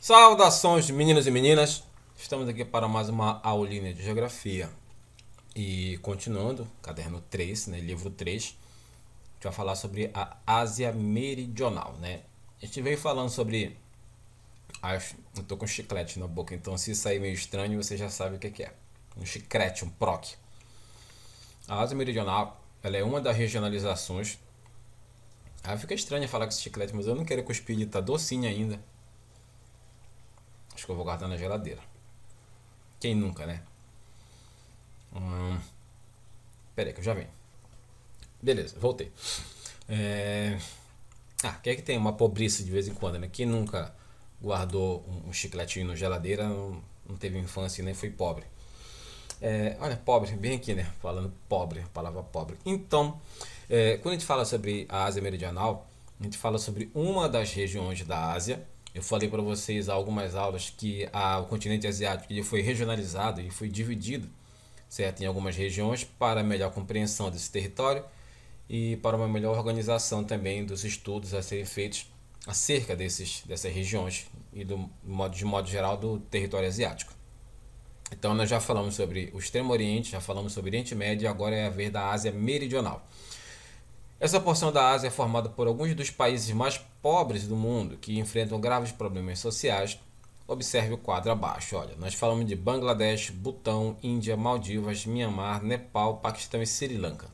Saudações, meninos e meninas! Estamos aqui para mais uma aulinha de geografia. E continuando, caderno 3, né, livro 3, a gente vai falar sobre a Ásia Meridional, né? A gente veio falando sobre... eu tô com chiclete na boca, então se sair meio estranho, você já sabe o que é. Um chiclete, um proc. A Ásia Meridional, ela é uma das regionalizações... fica estranho falar com esse chiclete, mas eu não quero cuspir, ele tá docinho ainda. Acho que eu vou guardar na geladeira. Quem nunca, né? Pera aí que eu já venho. Beleza, voltei. Quem é que tem uma pobrice de vez em quando, né? Quem nunca guardou um chicletinho na geladeira, não teve infância e nem foi pobre. Olha, pobre, bem aqui, né? Falando pobre, a palavra pobre. Então, quando a gente fala sobre a Ásia Meridional, a gente fala sobre uma das regiões da Ásia. Eu falei para vocês há algumas aulas que o continente asiático ele foi regionalizado e foi dividido, certo, em algumas regiões para melhor compreensão desse território e para uma melhor organização também dos estudos a serem feitos acerca dessas regiões e de modo geral do território asiático. Então nós já falamos sobre o Extremo Oriente, já falamos sobre o Oriente Médio e agora é a vez da Ásia Meridional. Essa porção da Ásia é formada por alguns dos países mais pobres do mundo que enfrentam graves problemas sociais. Observe o quadro abaixo. Olha, nós falamos de Bangladesh, Butão, Índia, Maldivas, Mianmar, Nepal, Paquistão e Sri Lanka.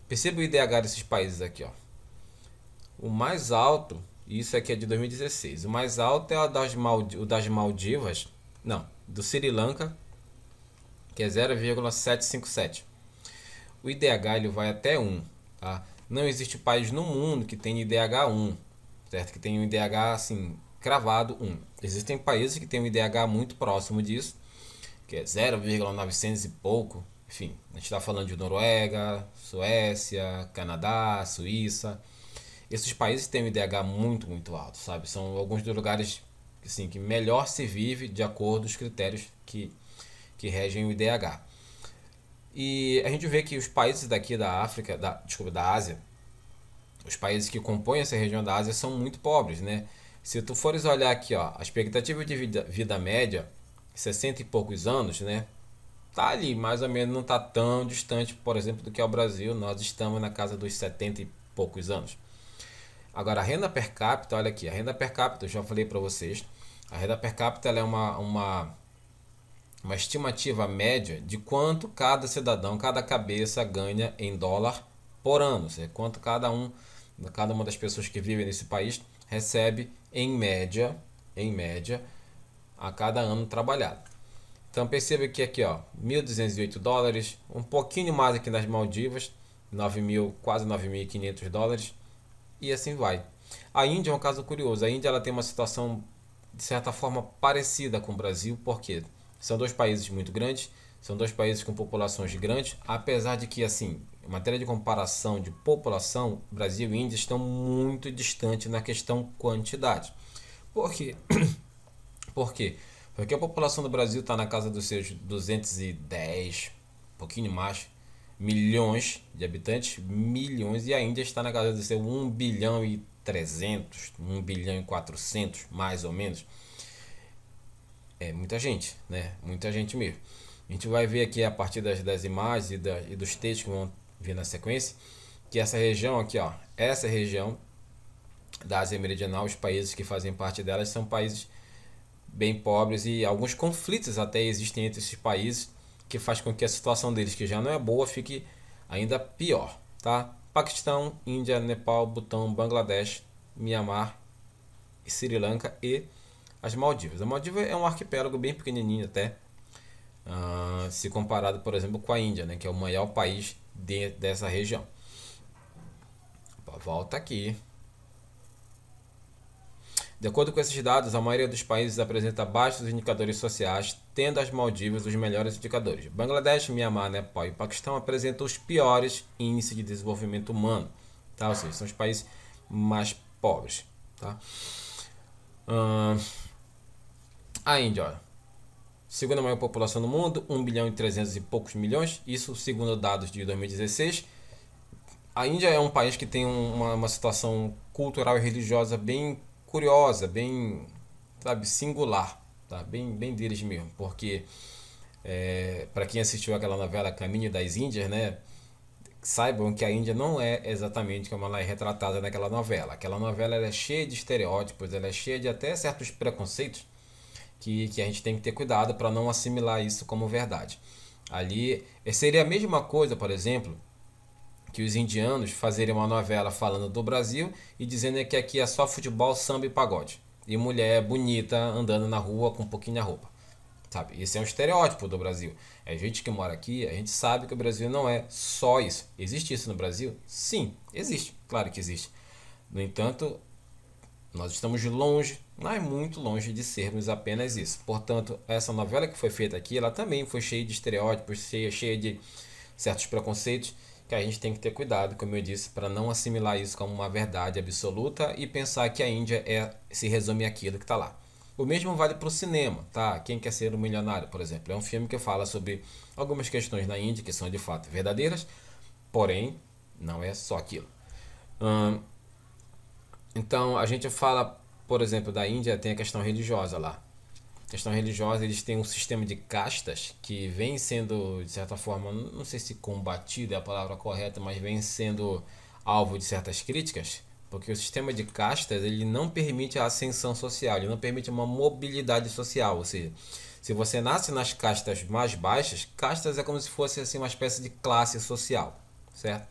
Perceba o IDH desses países aqui. Ó. O mais alto, isso aqui é de 2016, o mais alto é o das Maldivas, não, do Sri Lanka, que é 0,757. O IDH ele vai até 1, tá? Não existe país no mundo que tenha IDH 1, certo? Que tenha um IDH assim, cravado 1. Existem países que têm um IDH muito próximo disso, que é 0,900 e pouco. Enfim, a gente está falando de Noruega, Suécia, Canadá, Suíça. Esses países têm um IDH muito, muito alto, sabe? São alguns dos lugares assim, que melhor se vive de acordo com os critérios que regem o IDH. E a gente vê que os países daqui da África, da Ásia, os países que compõem essa região da Ásia são muito pobres, né? Se tu fores olhar aqui, ó, a expectativa de vida média, 60 e poucos anos, né? Tá ali, mais ou menos, não tá tão distante, por exemplo, do que é o Brasil. Nós estamos na casa dos 70 e poucos anos. Agora, a renda per capita, olha aqui, a renda per capita, eu já falei para vocês, a renda per capita ela é uma estimativa média de quanto cada cidadão, cada cabeça ganha em dólar por ano. Ou seja, quanto cada uma das pessoas que vivem nesse país recebe em média, a cada ano trabalhado. Então perceba que aqui, ó, 1.208 dólares, um pouquinho mais aqui nas Maldivas, 9.000, quase 9.500 dólares, e assim vai. A Índia é um caso curioso. A Índia ela tem uma situação de certa forma parecida com o Brasil, porque são dois países muito grandes, são dois países com populações grandes, apesar de que, assim, em matéria de comparação de população, Brasil e Índia estão muito distantes na questão quantidade. Por quê? Por quê? Porque a população do Brasil está na casa dos seus 210, um pouquinho mais, milhões de habitantes, milhões, e a Índia está na casa dos seus 1 bilhão e 300, 1 bilhão e 400, mais ou menos. É muita gente, né? Muita gente mesmo. A gente vai ver aqui a partir das imagens e dos textos que vão vir na sequência, que essa região aqui, ó, essa região da Ásia Meridional, os países que fazem parte delas são países bem pobres e alguns conflitos até existem entre esses países que faz com que a situação deles, que já não é boa, fique ainda pior, tá? Paquistão, Índia, Nepal, Butão, Bangladesh, Mianmar, Sri Lanka e as Maldivas. A Maldivas é um arquipélago bem pequenininho até, se comparado, por exemplo, com a Índia, né, que é o maior país dessa região. Volta aqui. De acordo com esses dados, a maioria dos países apresenta baixos indicadores sociais, tendo as Maldivas os melhores indicadores. Bangladesh, Mianmar, Nepal e Paquistão apresentam os piores índices de desenvolvimento humano, tá? Ou seja, são os países mais pobres, tá? A Índia, olha, segunda maior população do mundo, 1 bilhão e 300 e poucos milhões, isso segundo dados de 2016. A Índia é um país que tem uma situação cultural e religiosa bem curiosa, bem sabe, singular, tá? Bem deles mesmo, porque para quem assistiu aquela novela Caminho das Índias, né? Saibam que a Índia não é exatamente como ela é retratada naquela novela. Aquela novela ela é cheia de estereótipos, ela é cheia de até certos preconceitos que a gente tem que ter cuidado para não assimilar isso como verdade. Ali seria a mesma coisa, por exemplo, que os indianos fazerem uma novela falando do Brasil e dizendo que aqui é só futebol, samba e pagode. E mulher bonita andando na rua com um pouquinho de roupa. Sabe? Esse é um estereótipo do Brasil. É gente que mora aqui, a gente sabe que o Brasil não é só isso. Existe isso no Brasil? Sim, existe. Claro que existe. No entanto, nós estamos longe, mas muito longe de sermos apenas isso. Portanto, essa novela que foi feita aqui, ela também foi cheia de estereótipos, cheia de certos preconceitos que a gente tem que ter cuidado, como eu disse, para não assimilar isso como uma verdade absoluta e pensar que a Índia se resume àquilo que está lá. O mesmo vale para o cinema, tá? Quem quer ser um milionário, por exemplo, é um filme que fala sobre algumas questões na Índia que são de fato verdadeiras, porém não é só aquilo. Hum, então a gente fala, por exemplo, da Índia, tem a questão religiosa lá. A questão religiosa, eles têm um sistema de castas que vem sendo, de certa forma, não sei se combatido é a palavra correta, mas vem sendo alvo de certas críticas, porque o sistema de castas ele não permite a ascensão social, ele não permite uma mobilidade social, ou seja, se você nasce nas castas mais baixas, castas é como se fosse assim, uma espécie de classe social, certo?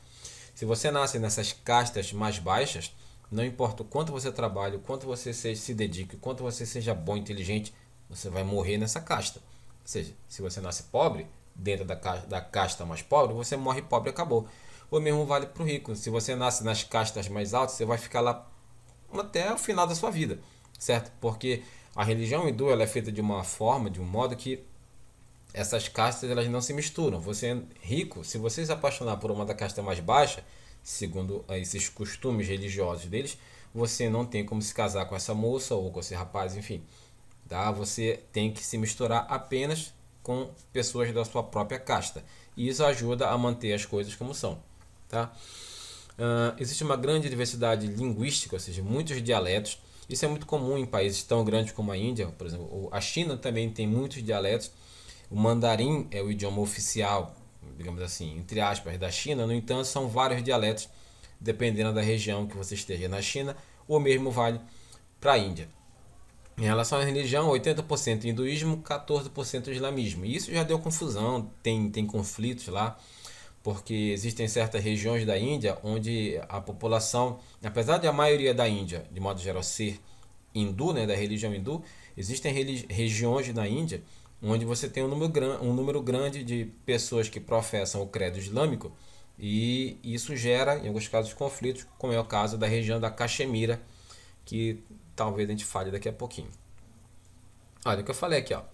Se você nasce nessas castas mais baixas, não importa o quanto você trabalhe, o quanto você se dedique, o quanto você seja bom, inteligente, você vai morrer nessa casta. Ou seja, se você nasce pobre, dentro da casta mais pobre, você morre pobre e acabou. O mesmo vale para o rico. Se você nasce nas castas mais altas, você vai ficar lá até o final da sua vida, certo? Porque a religião hindu ela é feita de uma forma, de um modo que essas castas elas não se misturam. Você é rico, se você se apaixonar por uma da casta mais baixa, segundo esses costumes religiosos deles, você não tem como se casar com essa moça ou com esse rapaz, enfim. Tá? Você tem que se misturar apenas com pessoas da sua própria casta. E isso ajuda a manter as coisas como são. Tá? Existe uma grande diversidade linguística, ou seja, muitos dialetos. Isso é muito comum em países tão grandes como a Índia, por exemplo. A China também tem muitos dialetos. O mandarim é o idioma oficial, digamos assim, entre aspas, da China. No entanto, são vários dialetos, dependendo da região que você esteja na China. O mesmo vale para a Índia. Em relação à religião, 80% hinduísmo, 14% islamismo. E isso já deu confusão, tem conflitos lá, porque existem certas regiões da Índia onde a população, apesar de a maioria da Índia, de modo geral, ser hindu, né, da religião hindu, existem regiões na Índia onde você tem um número grande de pessoas que professam o credo islâmico e isso gera, em alguns casos, conflitos, como é o caso da região da Caxemira, que talvez a gente fale daqui a pouquinho. Olha o que eu falei aqui, ó. A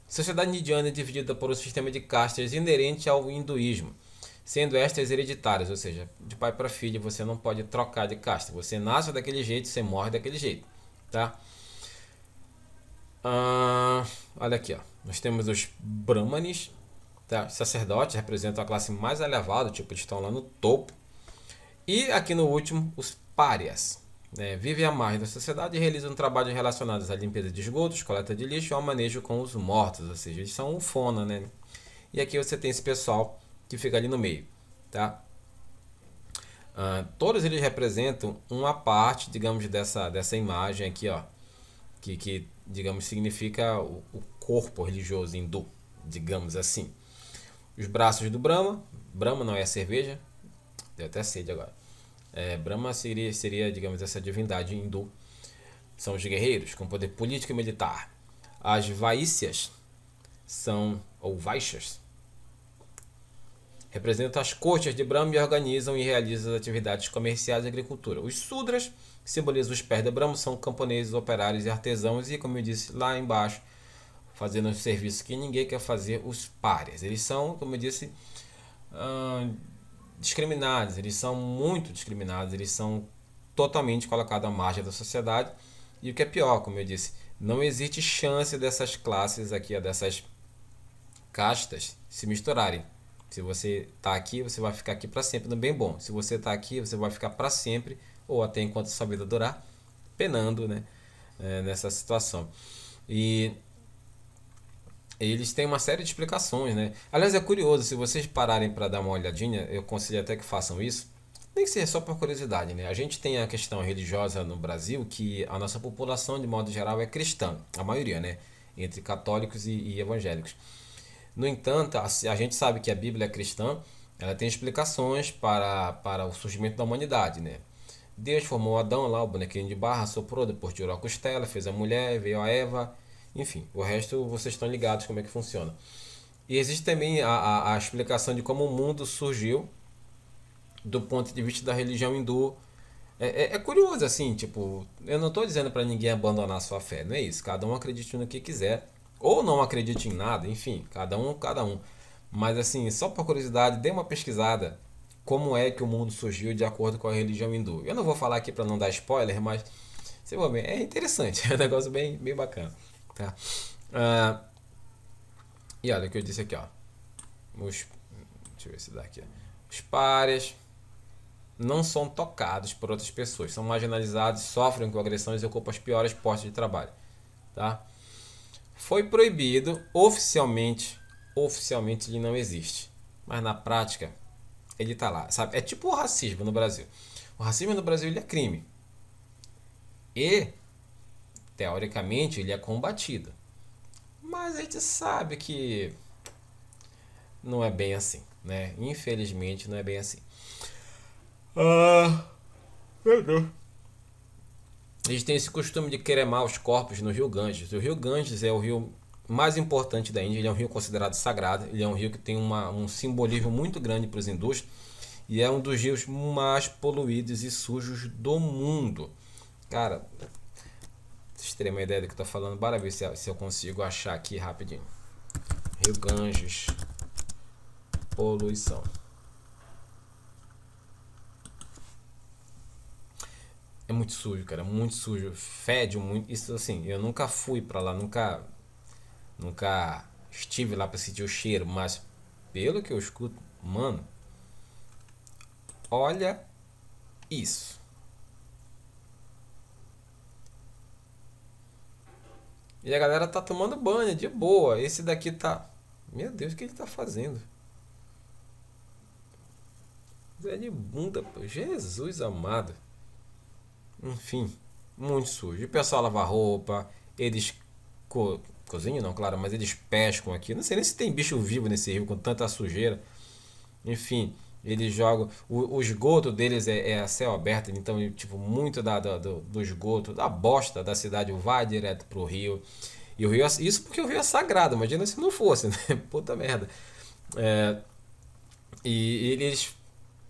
sociedade indiana é dividida por um sistema de castas inerente ao hinduísmo, sendo estas hereditárias, ou seja, de pai para filho você não pode trocar de casta. Você nasce daquele jeito, você morre daquele jeito, tá? Olha aqui, ó. Nós temos os brahmanes, tá? Os sacerdotes representam a classe mais elevada, tipo, eles estão lá no topo. E aqui no último, os párias. Vivem à margem da sociedade e realizam trabalhos relacionados à limpeza de esgotos, coleta de lixo e ao manejo com os mortos, ou seja, eles são um fona, né? E aqui você tem esse pessoal que fica ali no meio, tá? Todos eles representam uma parte, digamos, dessa imagem aqui, ó, que digamos, significa o corpo religioso hindu, digamos assim. Os braços do Brahma, Brahma não é a cerveja, deu até sede agora. Brahma seria, digamos, essa divindade hindu. São os guerreiros com poder político e militar. As Vaíssyas ou Vaixas, representam as cortes de Brahma e organizam e realizam as atividades comerciais e agricultura. Os Sudras, que simbolizam os pés de Brahma, são camponeses, operários e artesãos. E, como eu disse lá embaixo, fazendo um serviço que ninguém quer fazer, os párias. Eles são, como eu disse, discriminados, eles são muito discriminados, eles são totalmente colocados à margem da sociedade. E o que é pior, como eu disse, não existe chance dessas classes aqui, dessas castas se misturarem. Se você está aqui, você vai ficar aqui para sempre no bem bom. Se você está aqui, você vai ficar para sempre, ou até enquanto a sua vida durar, penando, né? nessa situação. E eles têm uma série de explicações, né? Aliás, é curioso, se vocês pararem para dar uma olhadinha, eu aconselho até que façam isso, nem que seja só por curiosidade, né? A gente tem a questão religiosa no Brasil, que a nossa população, de modo geral, é cristã, a maioria, né? Entre católicos e evangélicos. No entanto, a gente sabe que a Bíblia é cristã, ela tem explicações para o surgimento da humanidade, né? Deus formou Adão lá, o bonequinho de barra, soprou, depois tirou a costela, fez a mulher, veio a Eva, enfim, o resto vocês estão ligados como é que funciona. E existe também a explicação de como o mundo surgiu do ponto de vista da religião hindu. É curioso, assim, tipo, eu não estou dizendo para ninguém abandonar a sua fé, não é isso. Cada um acredite no que quiser, ou não acredite em nada, enfim, cada um, cada um. Mas, assim, só por curiosidade, dê uma pesquisada como é que o mundo surgiu de acordo com a religião hindu. Eu não vou falar aqui para não dar spoiler, mas, você vai ver, é interessante, é um negócio bem bacana. Tá? Ah, e olha o que eu disse aqui, ó. Os, deixa eu ver se dá aqui. Os pares não são tocados por outras pessoas, são marginalizados, sofrem com agressões e ocupam as piores postos de trabalho, tá? Foi proibido oficialmente ele não existe, mas na prática ele tá lá, sabe? É tipo o racismo no Brasil. O racismo no Brasil ele é crime e teoricamente ele é combatido, mas a gente sabe que não é bem assim, né? Infelizmente não é bem assim. Ah, meu Deus. Eles têm esse costume de cremar os corpos no rio Ganges. O rio Ganges é o rio mais importante da Índia. Ele é um rio considerado sagrado. Ele é um rio que tem um simbolismo muito grande para os hindus. E é um dos rios mais poluídos e sujos do mundo. Cara, vocês terem uma ideia do que eu estou falando, bora ver se eu consigo achar aqui rapidinho. Rio Ganges, poluição. É muito sujo, cara, muito sujo, fede muito. Isso assim, eu nunca fui pra lá, nunca estive lá pra sentir o cheiro, mas pelo que eu escuto, mano, olha isso. E a galera tá tomando banho de boa. Esse daqui tá, meu Deus, o que ele tá fazendo? Zé de bunda, pô. Jesus amado. Enfim, muito sujo. E o pessoal lava roupa, eles cozinham, não, claro, mas eles pescam aqui. Não sei nem se tem bicho vivo nesse rio com tanta sujeira. Enfim, eles jogam. O esgoto deles é a céu aberto, então, tipo, muito do esgoto, da bosta da cidade vai direto pro rio. E o rio, isso porque o rio é sagrado, imagina se não fosse, né? Puta merda. É, e eles.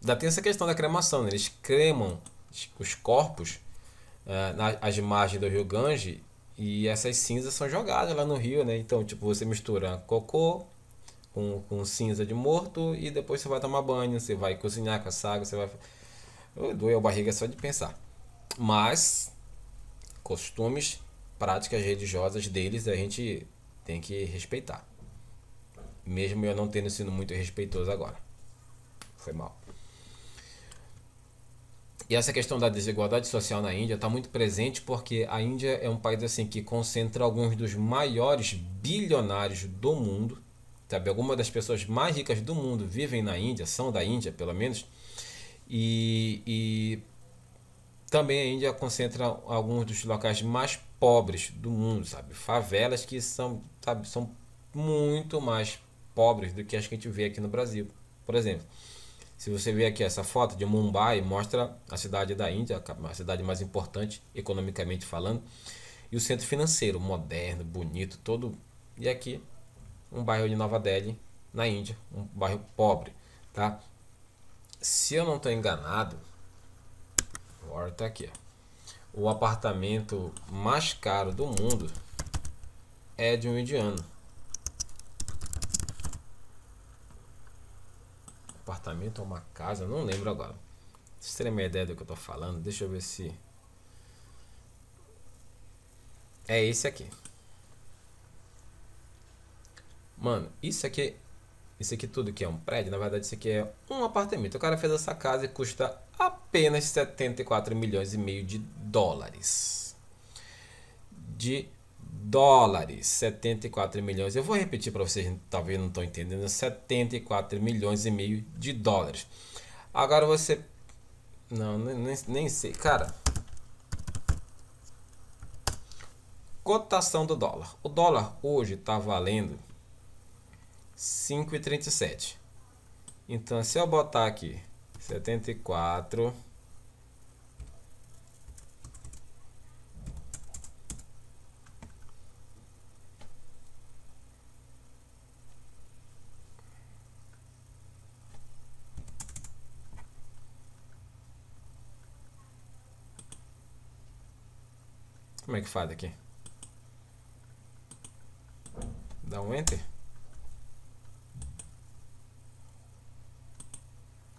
Ainda tem essa questão da cremação, né? Eles cremam os corpos às margens do rio Gange e essas cinzas são jogadas lá no rio, né? Então, tipo, você mistura cocô com cinza de morto e depois você vai tomar banho, você vai cozinhar com essa água, você vai. Doeu a barriga só de pensar. Mas, costumes, práticas religiosas deles a gente tem que respeitar. Mesmo eu não tendo sido muito respeitoso agora. Foi mal. E essa questão da desigualdade social na Índia está muito presente porque a Índia é um país assim que concentra alguns dos maiores bilionários do mundo. Sabe? Algumas das pessoas mais ricas do mundo vivem na Índia, são da Índia pelo menos. E também a Índia concentra alguns dos locais mais pobres do mundo, sabe? Favelas que são, sabe, são muito mais pobres do que as que a gente vê aqui no Brasil. Por exemplo, se você ver aqui essa foto de Mumbai, mostra a cidade da Índia, a cidade mais importante economicamente falando, e o centro financeiro, moderno, bonito, todo. E aqui, um bairro de Nova Delhi, na Índia, um bairro pobre, tá? Se eu não estou enganado, agora tá aqui, ó. O apartamento mais caro do mundo é de um indiano. Apartamento ou uma casa, não lembro agora. Vocês terem uma ideia do que eu tô falando, deixa eu ver se. É esse aqui. Mano, isso aqui tudo que é um prédio, na verdade isso aqui é um apartamento. O cara fez essa casa e custa apenas 74 milhões e meio de dólares. de dólares. 74 milhões. Eu vou repetir para vocês, talvez não estão entendendo. 74 milhões e meio de dólares. Agora você... Não, nem sei. Cara, cotação do dólar. O dólar hoje está valendo 5,37. Então, se eu botar aqui 74... Como é que faz aqui? Dá um Enter?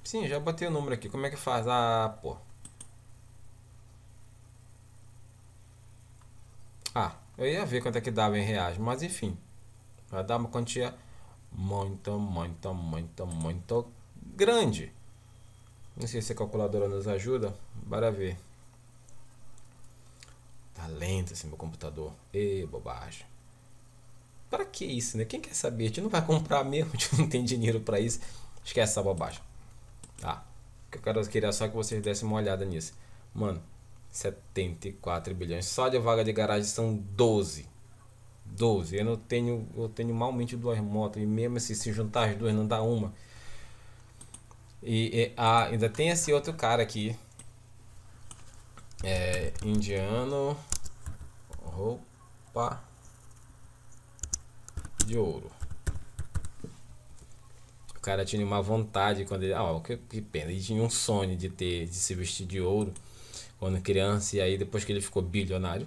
Sim, já botei o número aqui. Como é que faz? Ah, pô. Ah, eu ia ver quanto é que dava em reais, mas enfim. Vai dar uma quantia muito grande. Não sei se a calculadora nos ajuda. Bora ver. Tá lento esse meu computador. Ê, bobagem. Para que isso, né? Quem quer saber? A gente não vai comprar mesmo, a gente não tem dinheiro para isso. Esquece essa bobagem. Tá. Eu queria só que vocês dessem uma olhada nisso. Mano, 74 bilhões. Só de vaga de garagem são 12. 12. Eu tenho malmente duas motos. E mesmo assim, se juntar as duas, não dá uma. Ainda tem esse outro cara aqui. Indiano. Roupa de ouro. O cara tinha uma vontade quando ele... que pena. Ele tinha um sonho de se vestir de ouro quando criança. E aí depois que ele ficou bilionário,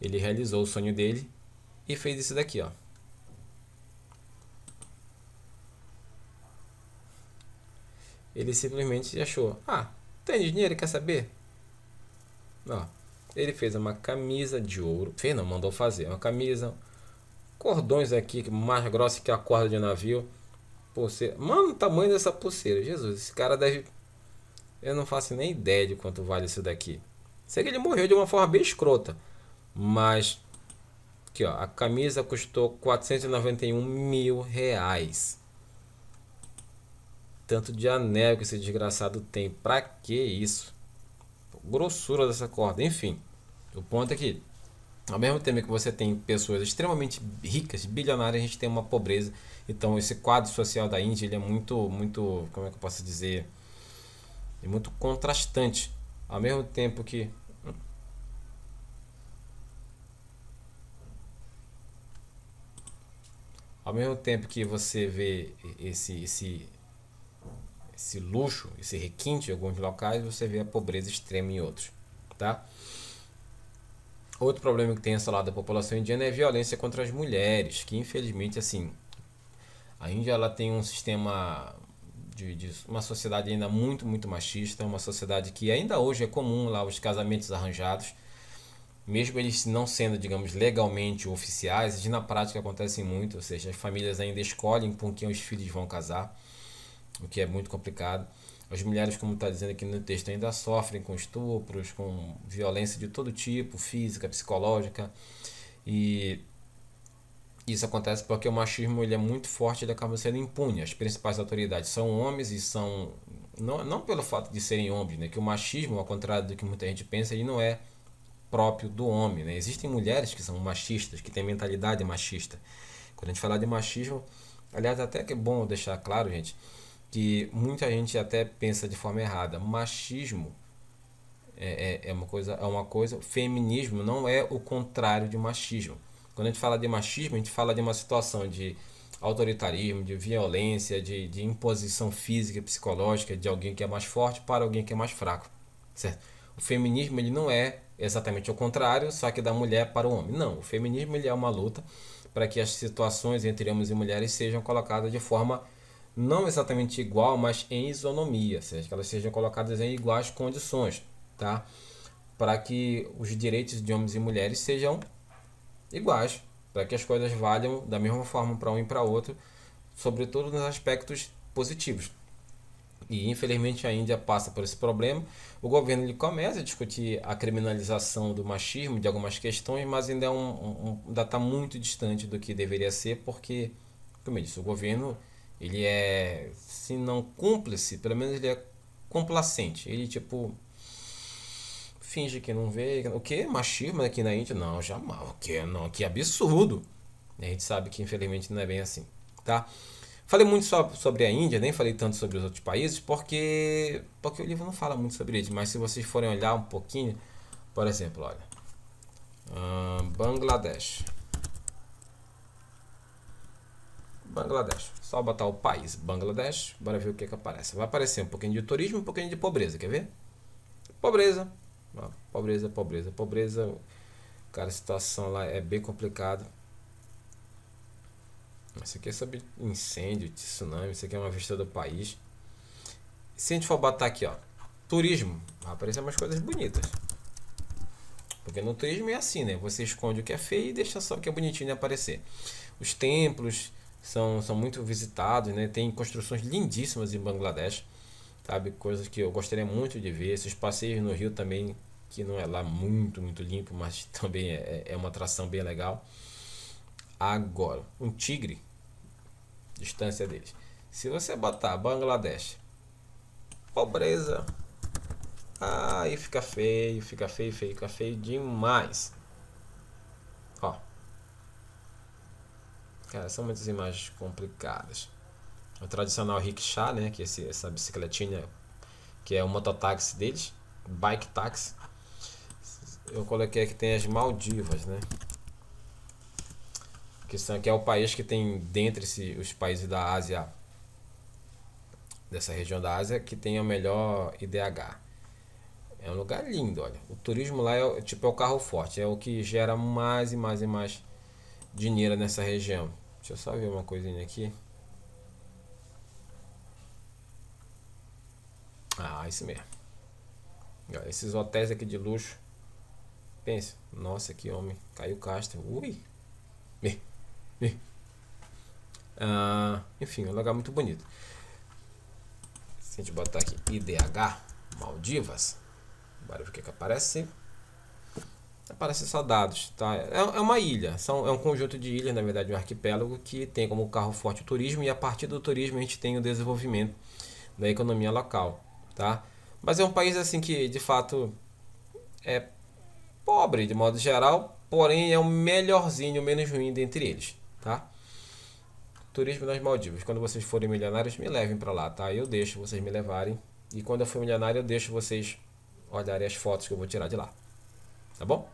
ele realizou o sonho dele e fez isso daqui, ó. Ele simplesmente achou: tem dinheiro, quer saber? Ó, ele fez uma camisa de ouro. Fez não, mandou fazer uma camisa, cordões aqui mais grossos que a corda de navio, pulseira. Mano, o tamanho dessa pulseira, Jesus, esse cara deve... Eu não faço nem ideia de quanto vale isso daqui. Sei que ele morreu de uma forma bem escrota, mas aqui, ó, a camisa custou 491 mil reais. Tanto de anel que esse desgraçado tem. Pra que isso? Grossura dessa corda. Enfim, o ponto é que ao mesmo tempo que você tem pessoas extremamente ricas, bilionárias, a gente tem uma pobreza. Então esse quadro social da Índia, ele é muito, como é que eu posso dizer? É muito contrastante. Ao mesmo tempo que... Ao mesmo tempo que você vê esse luxo, esse requinte em alguns locais, você vê a pobreza extrema em outros, tá? Outro problema que tem essa lado da população indiana é a violência contra as mulheres, que infelizmente, assim, a Índia ela tem um sistema de uma sociedade ainda muito machista, uma sociedade que ainda hoje é comum lá os casamentos arranjados, mesmo eles não sendo, digamos, legalmente oficiais, eles na prática acontecem muito, ou seja, as famílias ainda escolhem com quem os filhos vão casar, o que é muito complicado. As mulheres, como está dizendo aqui no texto, ainda sofrem com estupros, com violência de todo tipo, física, psicológica, e isso acontece porque o machismo ele é muito forte, ele acaba sendo impune. As principais autoridades são homens e são... Não pelo fato de serem homens, né? Que o machismo, ao contrário do que muita gente pensa, ele não é próprio do homem, né? Existem mulheres que são machistas, que têm mentalidade machista. Quando a gente falar de machismo, aliás, até que é bom deixar claro, gente, que muita gente até pensa de forma errada. Machismo é uma coisa, feminismo não é o contrário de machismo. Quando a gente fala de machismo, a gente fala de uma situação de autoritarismo, de violência, de imposição física e psicológica de alguém que é mais forte para alguém que é mais fraco, certo? O feminismo ele não é exatamente o contrário, só que da mulher para o homem. Não, o feminismo ele é uma luta para que as situações entre homens e mulheres sejam colocadas de forma não exatamente igual, mas em isonomia, ou seja, que elas sejam colocadas em iguais condições, tá? Para que os direitos de homens e mulheres sejam iguais, para que as coisas valham da mesma forma para um e para outro, sobretudo nos aspectos positivos. E infelizmente a Índia passa por esse problema. O governo ele começa a discutir a criminalização do machismo, de algumas questões, mas ainda ainda está muito distante do que deveria ser, porque, como eu disse, o governo ele é, se não cúmplice, pelo menos ele é complacente. Ele tipo finge que não vê. O que? Machismo aqui na Índia? Não, jamais. O que? Não, que absurdo. E a gente sabe que infelizmente não é bem assim, tá? Falei muito sobre a Índia, nem falei tanto sobre os outros países, porque o livro não fala muito sobre eles. Mas se vocês forem olhar um pouquinho, por exemplo, olha, Bangladesh. Bangladesh. Só botar o país Bangladesh, bora ver o que aparece. Vai aparecer um pouquinho de turismo e um pouquinho de pobreza, quer ver? Pobreza. Pobreza, pobreza, pobreza. Cara, a situação lá é bem complicada. Isso aqui é sobre incêndio, tsunami, isso aqui é uma vista do país. Se a gente for botar aqui, ó, turismo, vai aparecer umas coisas bonitas. Porque no turismo é assim, né? Você esconde o que é feio e deixa só o que é bonitinho aparecer. Os templos são muito visitados, né? Tem construções lindíssimas em Bangladesh, sabe? Coisas que eu gostaria muito de ver. Esses passeios no Rio também, que não é lá muito limpo, mas também é uma atração bem legal. Agora, um tigre, distância deles. Se você botar Bangladesh, pobreza, aí fica feio, fica feio demais. Ó, cara, são muitas imagens complicadas. O tradicional rickshaw, né, que é essa bicicletinha, que é o mototáxi deles, bike táxi. Eu coloquei aqui, tem as Maldivas, né? Que é o país que tem dentre os países da Ásia, dessa região da Ásia, que tem o melhor IDH. É um lugar lindo, olha. O turismo lá é tipo é o carro forte, é o que gera mais e mais e mais dinheiro nessa região. Deixa eu só ver uma coisinha aqui. Ah, isso mesmo. Olha, esses hotéis aqui de luxo. Pensa, nossa, que homem. Caiu Castro. Ui. Enfim, um lugar muito bonito. Se a gente botar aqui IDH, Maldivas, bora ver o que aparece. Aparece só dados, tá? É uma ilha, é um conjunto de ilhas, na verdade um arquipélago, que tem como carro forte o turismo, e a partir do turismo a gente tem o desenvolvimento da economia local, tá? Mas é um país assim que de fato é pobre de modo geral, porém é o melhorzinho, o menos ruim dentre eles, tá? Turismo nas Maldivas. Quando vocês forem milionários, me levem para lá, tá? Eu deixo vocês me levarem. E quando eu for milionário, eu deixo vocês olharem as fotos que eu vou tirar de lá. Tá bom?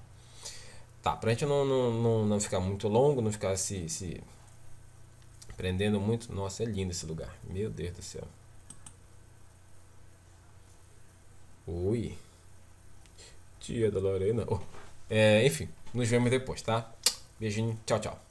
Tá, pra gente não ficar muito longo, não ficar se prendendo muito. Nossa, é lindo esse lugar. Meu Deus do céu. Ui. Tia da Lorena. Oh. Enfim, nos vemos depois, tá? Beijinho. Tchau, tchau.